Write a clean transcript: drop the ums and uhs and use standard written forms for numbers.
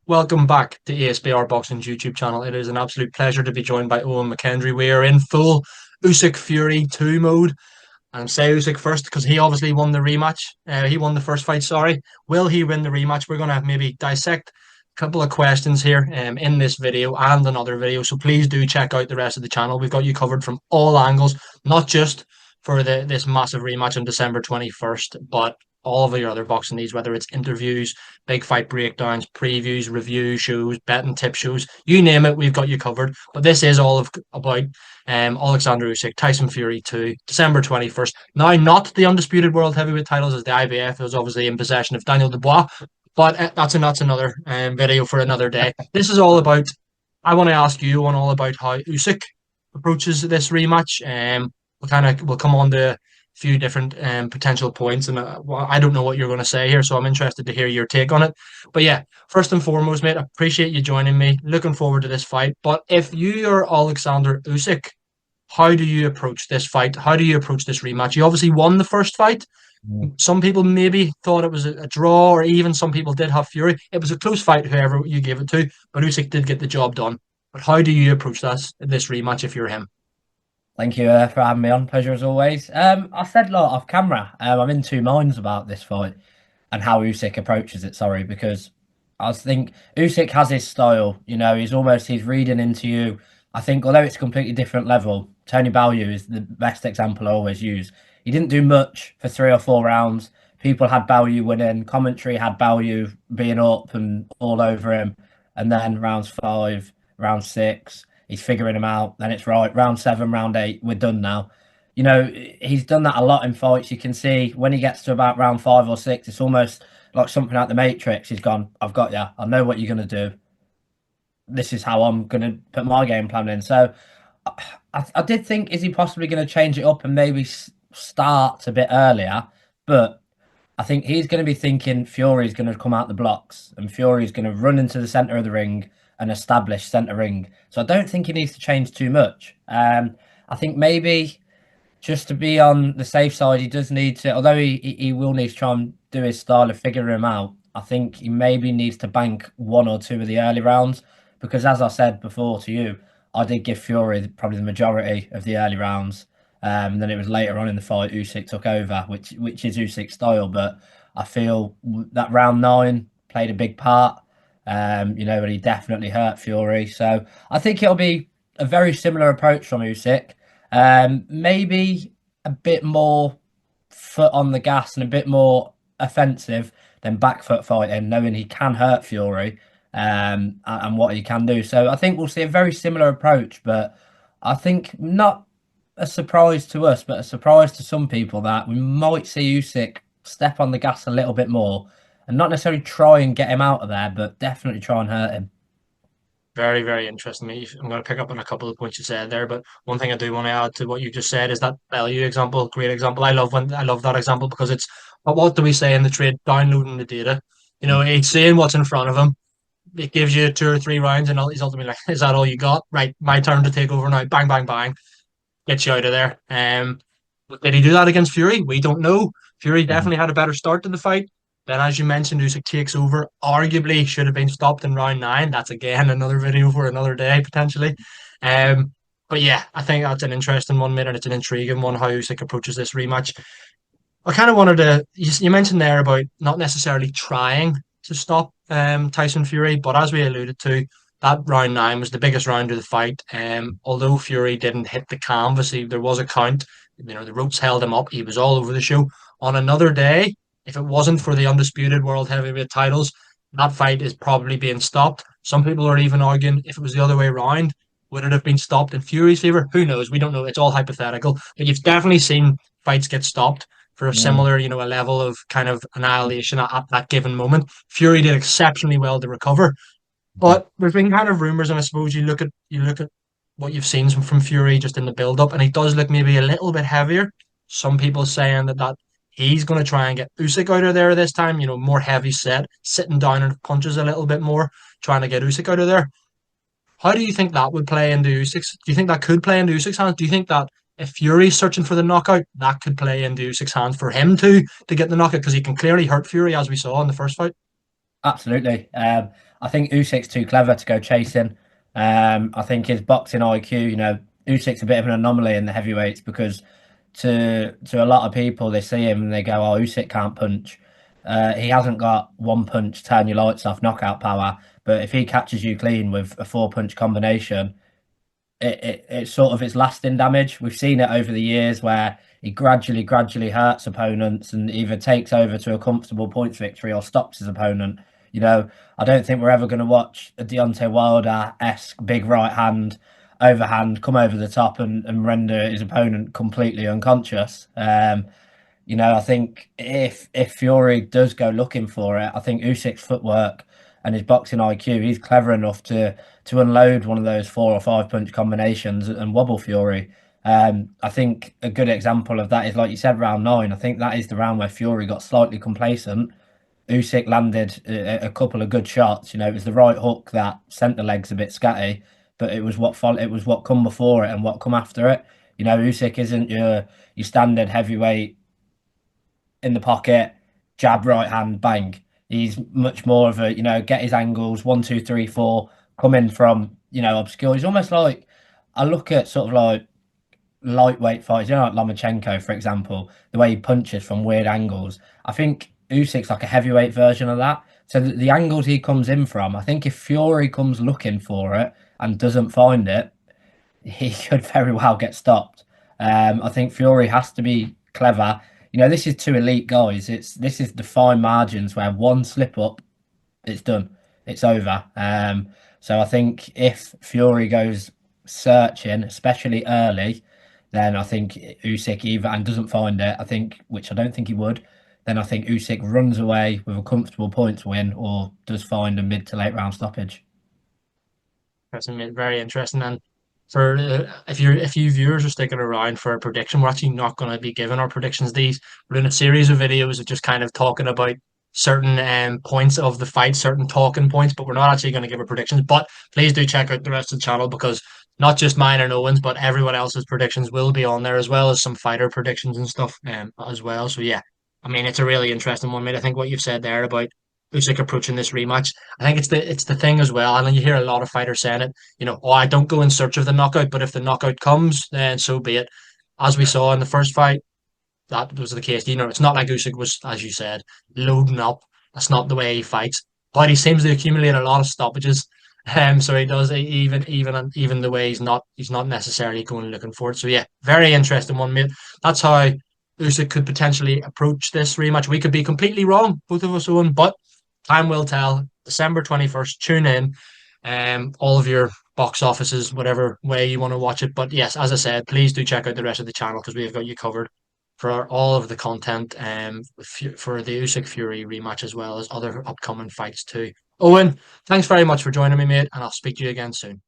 Welcome back to ESBR Boxing's YouTube channel. It is an absolute pleasure to be joined by Owen McKendry. We are in full Usyk Fury 2 mode. And say Usyk first because he obviously won the rematch. He won the first fight, sorry. Will he win the rematch? We're going to maybe dissect a couple of questions here in this video and another video. So please do check out the rest of the channel. We've got you covered from all angles, not just for this massive rematch on December 21st, but all of your other boxing needs, whether it's interviews, big fight breakdowns, previews, review shows, betting tip shows, you name it, we've got you covered. But this is about Oleksandr Usyk, Tyson Fury 2, December 21st. Now, not the undisputed world heavyweight titles as the IBF is obviously in possession of Daniel Dubois, but that's another video for another day. This is all about, I want to ask you one all about how Usyk approaches this rematch. We'll come on to a few different potential points, and well, I don't know what you're going to say here, so I'm interested to hear your take on it. But yeah, first and foremost, mate, I appreciate you joining me. Looking forward to this fight. But if you are Oleksandr Usyk, how do you approach this fight? How do you approach this rematch? You obviously won the first fight. Mm. Some people maybe thought it was a draw, or even some people did have Fury. It was a close fight, whoever you gave it to, but Usyk did get the job done. But how do you approach this rematch if you're him? Thank you for having me on. Pleasure as always. I said a lot off camera. I'm in two minds about this fight and how Usyk approaches it. Sorry, because I think Usyk has his style. He's reading into you. I think although it's a completely different level, Tony Bellew is the best example I always use. He didn't do much for 3 or 4 rounds. People had Bellew winning. Commentary had Bellew being up and all over him, and then rounds 5, round 6. He's figuring them out. Then it's right. Round 7, round 8, we're done now. He's done that a lot in fights. You can see when he gets to about round 5 or 6, it's almost like something out the Matrix. He's gone, I've got you. I know what you're going to do. This is how I'm going to put my game plan in. So I did think, is he possibly going to change it up and maybe start a bit earlier? But I think he's going to be thinking Fury's going to come out the blocks and Fury's going to run into the centre of the ring and establish centre ring. So I don't think he needs to change too much. I think maybe just to be on the safe side, he does need to, although he will need to try and do his style of figuring him out. I think he maybe needs to bank 1 or 2 of the early rounds because, as I said before to you, I did give Fury probably the majority of the early rounds. And then it was later on in the fight Usyk took over, which is Usyk's style. But I feel that round 9 played a big part. And he definitely hurt Fury. So I think it'll be a very similar approach from Usyk. Maybe a bit more foot on the gas and a bit more offensive than back foot fighting, knowing he can hurt Fury and what he can do. So I think we'll see a very similar approach, but I think not a surprise to us, but a surprise to some people that we might see Usyk step on the gas a little bit more and not necessarily try and get him out of there, but definitely try and hurt him. Very, very interesting. I'm going to pick up on a couple of points you said there, but one thing I do want to add to what you just said is that value example, great example. I love that example because it's what do we say in the trade? Downloading the data. He's seeing what's in front of him. It gives you 2 or 3 rounds, and he's ultimately like, "Is that all you got? Right, my turn to take over now." Bang, bang, bang, gets you out of there. Did he do that against Fury? We don't know. Fury Mhm. definitely had a better start to the fight. Then, as you mentioned, Usyk takes over. Arguably, should have been stopped in round 9. That's again another video for another day potentially. Um, but yeah, I think that's an interesting one, mate, and it's an intriguing one how Usyk approaches this rematch. I kind of wanted to. You mentioned there about not necessarily trying to stop Tyson Fury, but as we alluded to, that round 9 was the biggest round of the fight. Although Fury didn't hit the canvas, there was a count. The ropes held him up. He was all over the show. On another day, if it wasn't for the undisputed world heavyweight titles, that fight is probably being stopped. Some people are even arguing if it was the other way around, would it have been stopped in Fury's favor? Who knows? We don't know. It's all hypothetical. But you've definitely seen fights get stopped for a Mm. similar, a level of kind of annihilation at that given moment. Fury did exceptionally well to recover, but there's been kind of rumors, and I suppose you look at what you've seen from Fury just in the build up, and he does look maybe a little bit heavier. Some people saying that he's going to try and get Usyk out of there this time. More heavy set, sitting down and punches a little bit more, trying to get Usyk out of there. How do you think that would play into Usyk's? Do you think that could play into Usyk's hands? Do you think that if Fury's searching for the knockout, that could play into Usyk's hands for him to get the knockout because he can clearly hurt Fury as we saw in the first fight? Absolutely. I think Usyk's too clever to go chasing. I think his boxing IQ, Usyk's a bit of an anomaly in the heavyweights because to a lot of people they see him and they go, "Oh, Usyk can't punch." He hasn't got one punch, turn your lights off, knockout power. But if he catches you clean with a four punch combination, it's sort of its lasting damage. We've seen it over the years where he gradually hurts opponents and either takes over to a comfortable points victory or stops his opponent. I don't think we're ever going to watch a Deontay Wilder-esque big right hand overhand come over the top and render his opponent completely unconscious. I think if Fury does go looking for it, I think Usyk's footwork and his boxing IQ, he's clever enough to unload one of those four or five punch combinations and wobble Fury. I think a good example of that is, like you said, round nine. I think that is the round where Fury got slightly complacent. Usyk landed a couple of good shots. It was the right hook that sent the legs a bit scatty, but it was what come before it and what come after it. Usyk isn't your standard heavyweight in the pocket, jab, right hand, bang. He's much more of a, get his angles, one, two, three, four, coming from, obscure. He's almost like, I look at sort of like lightweight fighters, like Lomachenko, for example, the way he punches from weird angles. I think Usyk's like a heavyweight version of that. So the angles he comes in from, I think if Fury comes looking for it and doesn't find it, he could very well get stopped. I think Fury has to be clever. This is two elite guys. This is the fine margins where one slip up, it's done. It's over. So I think if Fury goes searching, especially early, then I think Usyk either and doesn't find it. I think, which I don't think he would. Then I think Usyk runs away with a comfortable points win, or does find a mid to late round stoppage. Very interesting. And for if you viewers are sticking around for a prediction, we're actually not going to be giving our predictions. We're doing a series of videos of just kind of talking about certain points of the fight, certain talking points, but we're not actually going to give our predictions. But please do check out the rest of the channel because not just mine and Owen's, but everyone else's predictions will be on there as well as some fighter predictions and stuff as well. So yeah, I mean it's a really interesting one, mate. I think what you've said there about Usyk approaching this rematch, I think it's the thing as well. And then you hear a lot of fighters saying it, oh, I don't go in search of the knockout, but if the knockout comes, then so be it. As we saw in the first fight, that was the case. It's not like Usyk was, as you said, loading up. That's not the way he fights. But he seems to accumulate a lot of stoppages. So he does even the way he's not necessarily going looking for it. So yeah, very interesting one, mate. That's how Usyk could potentially approach this rematch. We could be completely wrong, both of us, Owen, but time will tell. December 21st. Tune in. All of your box offices, whatever way you want to watch it. But yes, as I said, please do check out the rest of the channel because we've got you covered for all of the content for the Usyk Fury rematch as well as other upcoming fights too. Owen, thanks very much for joining me, mate, and I'll speak to you again soon.